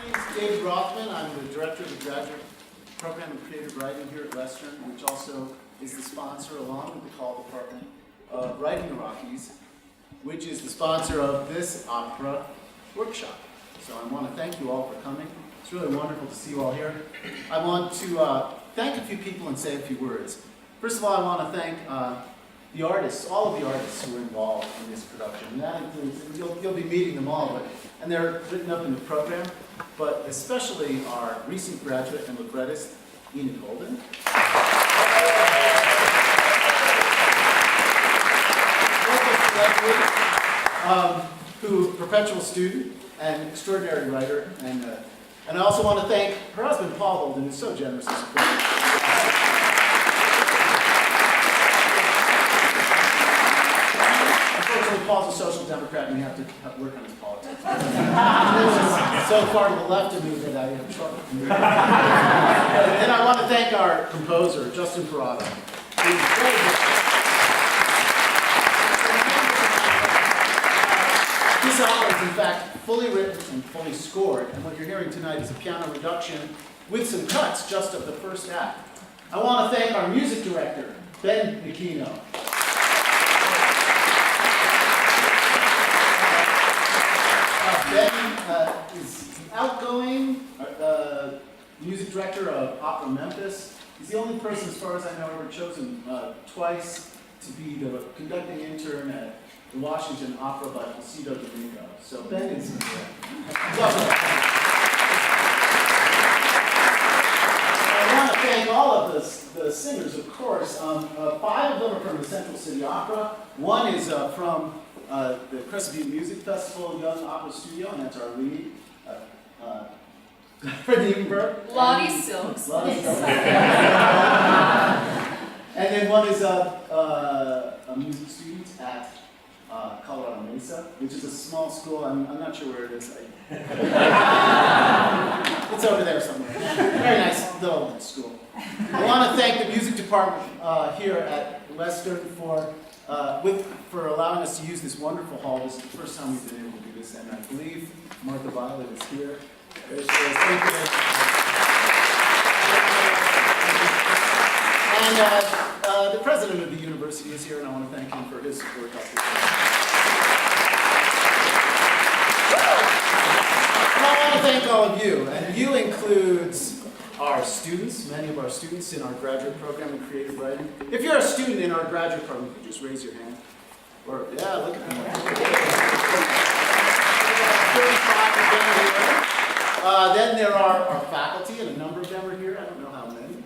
My name is David Rothman. I'm the director of the graduate program in creative writing here at Western, which also is the sponsor, along with the Call Department, of Writing the Rockies, which is the sponsor of this opera workshop. So I want to thank you all for coming. It's really wonderful to see you all here. I want to thank a few people and say a few words. First of all, I want to thank the artists, all of the artists who were involved in this production. And that includes, you'll be meeting them all, and they're written up in the program, but especially our recent graduate and librettist, Enid Holden. Who perpetual student and extraordinary writer, and I also want to thank her husband, Paul Holden, who's so generous and supportive. Unfortunately, Paul's a social democrat, and we have to work on his politics. So far to the left of me that I have trouble. And I want to thank our composer, Justin Parada. This opera is, in fact, fully written and fully scored, and what you're hearing tonight is a piano reduction with some cuts just of the first act. I want to thank our music director, Ben Aquino. Ben is outgoing music director of Opera Memphis. He's the only person, as far as I know, ever chosen twice to be the conducting intern at the Washington Opera by Placido Domingo. So Ben is lovely. I want to thank all of the singers, of course. 5 of them are from the Central City Opera. One is from the Crescent Music Festival Young Opera Studio, and that's our lead, Freddie Ebenberg. Lottie Silks. And then one is a music student at Colorado Mesa, which is a small school. I'm not sure where it is. It's over there somewhere. Very nice little school. I want to thank the music department here at Western for allowing us to use this wonderful hall. This is the first time we've been able to do this, and I believe Martha Violet is here. There she is. Thank you. And the president of the university is here, and I want to thank him for his support. And I want to thank all of you, and you includes our students, many of our students in our graduate program in creative writing. If you're a student in our graduate program, you can just raise your hand. Or, yeah, look at them. 35 of them are here. Then there are our faculty, and a number of them are here. I don't know how many.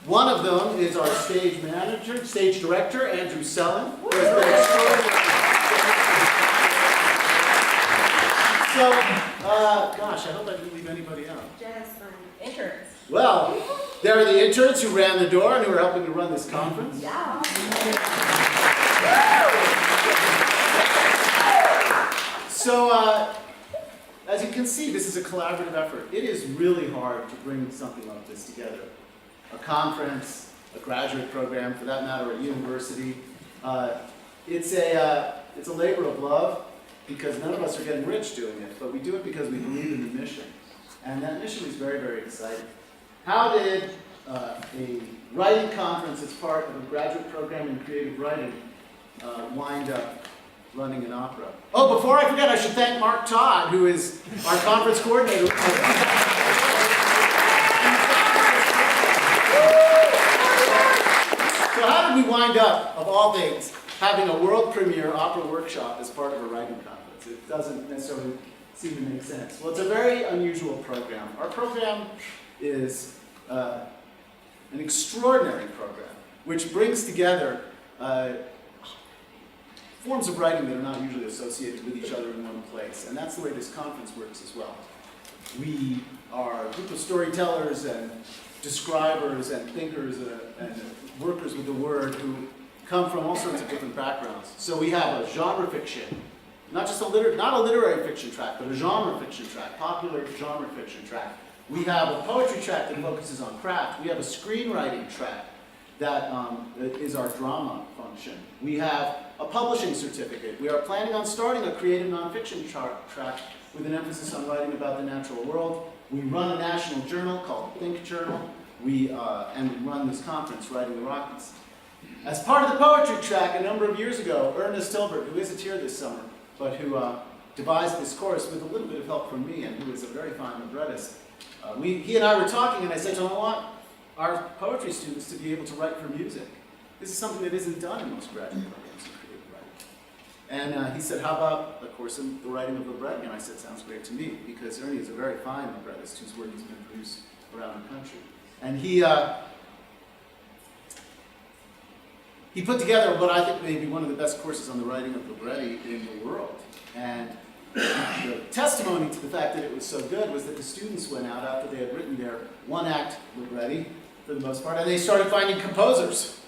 One of them is our stage manager, stage director, Andrew Sellen. Who has been extraordinary. So, gosh, I hope I didn't leave anybody out. Interns. Well, there are the interns who ran the door and who are helping to run this conference. Yeah. So, as you can see, this is a collaborative effort. It is really hard to bring something like this together. A conference, a graduate program, for that matter, a university. It's a labor of love because none of us are getting rich doing it, but we do it because we believe in the mission. And that mission is very, very exciting. How did a writing conference as part of a graduate program in creative writing wind up running an opera? Oh, before I forget, I should thank Mark Todd, who is our conference coordinator. So how did we wind up, of all things, having a world premiere opera workshop as part of a writing conference? It doesn't necessarily seem to make sense. Well, it's a very unusual program. Our program is an extraordinary program, which brings together forms of writing that are not usually associated with each other in one place. And that's the way this conference works as well. We are a group of storytellers and describers and thinkers and workers with the word who come from all sorts of different backgrounds. So we have a genre fiction, not a literary fiction track, but a genre fiction track, popular genre fiction track. We have a poetry track that focuses on craft. We have a screenwriting track that is our drama function. We have a publishing certificate. We are planning on starting a creative nonfiction track with an emphasis on writing about the natural world. We run a national journal called Think Journal. And we run this conference, Writing the Rockies. As part of the poetry track a number of years ago, Ernest Hilbert, who isn't here this summer, but who devised this course with a little bit of help from me, and who is a very fine librettist, he and I were talking, and I said to him, I want our poetry students to be able to write for music. This is something that isn't done in most graduate programs in creative writing. And he said, how about a course in the writing of libretti? And I said, sounds great to me, because Ernie is a very fine librettist whose work has been produced around the country. And he put together what I think may be one of the best courses on the writing of libretti in the world. And the testimony to the fact that it was so good was that the students went out after they had written their one-act libretti, for the most part, and they started finding composers.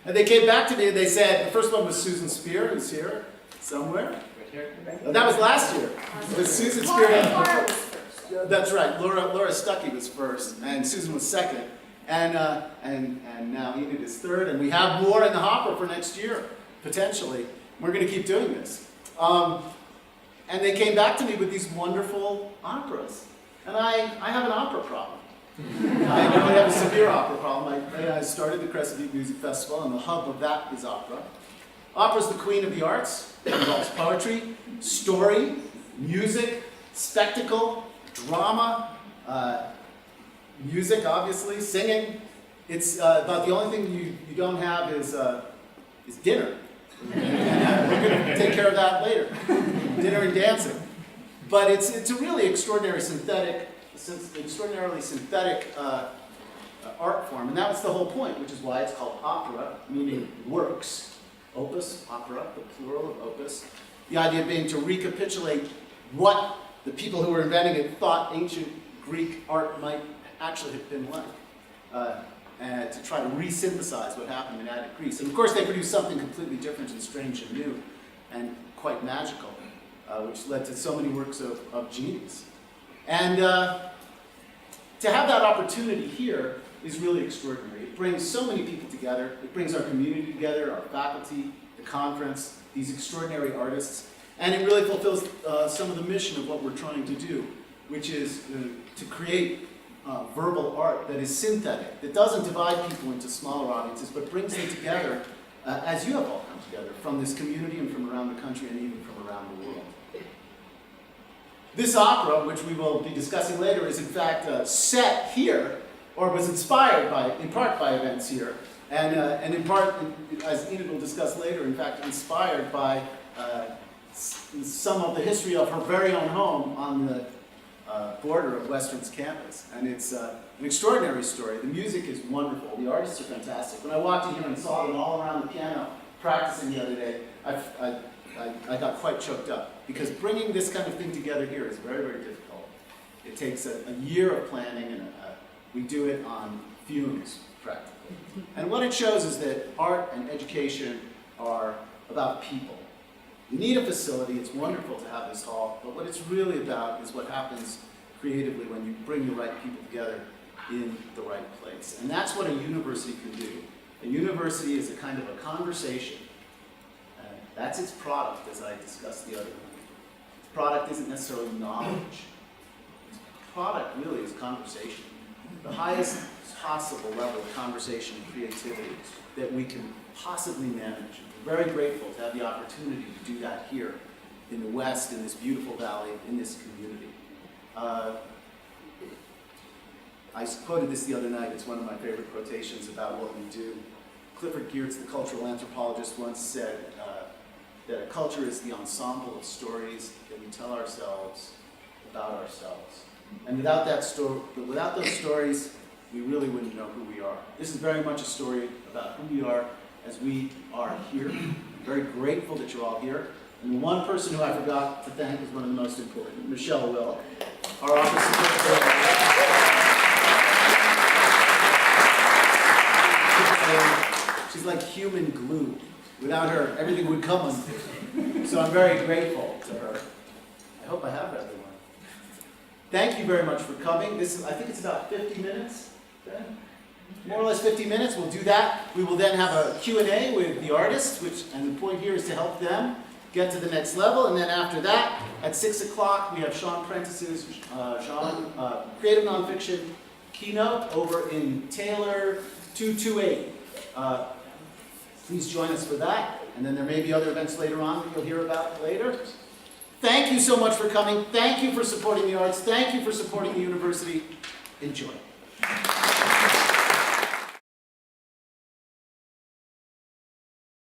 And they came back to me and they said, the first one was Susan Spear, who's here somewhere. Right here. That was last year. It was Susan Spear. Laura was first. That's right. Laura Stuckey was first, and Susan was second. And now Enid is third, and we have more in the hopper for next year, potentially. We're going to keep doing this. And they came back to me with these wonderful operas. And I have an opera problem. I really have a severe opera problem. I started the Crescent Beat Music Festival, and the hub of that is opera. Opera is the queen of the arts. It involves poetry, story, music, spectacle, drama, music, obviously, singing. It's about the only thing you don't have is dinner. And we're going to take care of that later. Dinner and dancing. But it's a really extraordinarily synthetic art form, and that was the whole point, which is why it's called opera, meaning works. Opus, opera, the plural of opus. The idea being to recapitulate what the people who were inventing it thought ancient Greek art might actually have been like, and to try to re-synthesize what happened in Attic Greece. And of course they produced something completely different and strange and new, and quite magical, which led to so many works of genius. And to have that opportunity here is really extraordinary. It brings so many people together. It brings our community together, our faculty, the conference, these extraordinary artists, and it really fulfills some of the mission of what we're trying to do, which is to create verbal art that is synthetic, that doesn't divide people into smaller audiences, but brings them together as you have all come together, from this community and from around the country and even from around the world. This opera, which we will be discussing later, is in fact set here, or was inspired in part by events here, and in part, as Enid will discuss later, in fact inspired by some of the history of her very own home on the border of Western's campus. And it's an extraordinary story. The music is wonderful. The artists are fantastic. When I walked in here and saw them all around the piano practicing the other day, I got quite choked up, because bringing this kind of thing together here is very, very difficult. It takes a year of planning, and we do it on fumes, practically. And what it shows is that art and education are about people. You need a facility. It's wonderful to have this hall, but what it's really about is what happens creatively when you bring the right people together in the right place. And that's what a university can do. A university is a kind of a conversation. That's its product, as I discussed the other night. Its product isn't necessarily knowledge. Its product really is conversation. The highest possible level of conversation and creativity that we can possibly manage. We're very grateful to have the opportunity to do that here in the West, in this beautiful valley, in this community. I quoted this the other night. It's one of my favorite quotations about what we do. Clifford Geertz, the cultural anthropologist, once said that a culture is the ensemble of stories that we tell ourselves about ourselves. And without those stories, we really wouldn't know who we are. This is very much a story about who we are as we are here. I'm very grateful that you're all here. And the one person who I forgot to thank is one of the most important, Michelle Wilk, our office secretary. She's like human glue. Without her, everything would come undone. So I'm very grateful to her. I hope I have everyone. Thank you very much for coming. I think it's about 50 minutes. Okay? More or less 50 minutes. We'll do that. We will then have a Q&A with the artists, and the point here is to help them get to the next level. And then after that, at 6 o'clock, we have Sean Prentice's Creative Nonfiction keynote over in Taylor 228. Please join us for that. And then there may be other events later on that you'll hear about later. Thank you so much for coming. Thank you for supporting the arts. Thank you for supporting the university. Enjoy.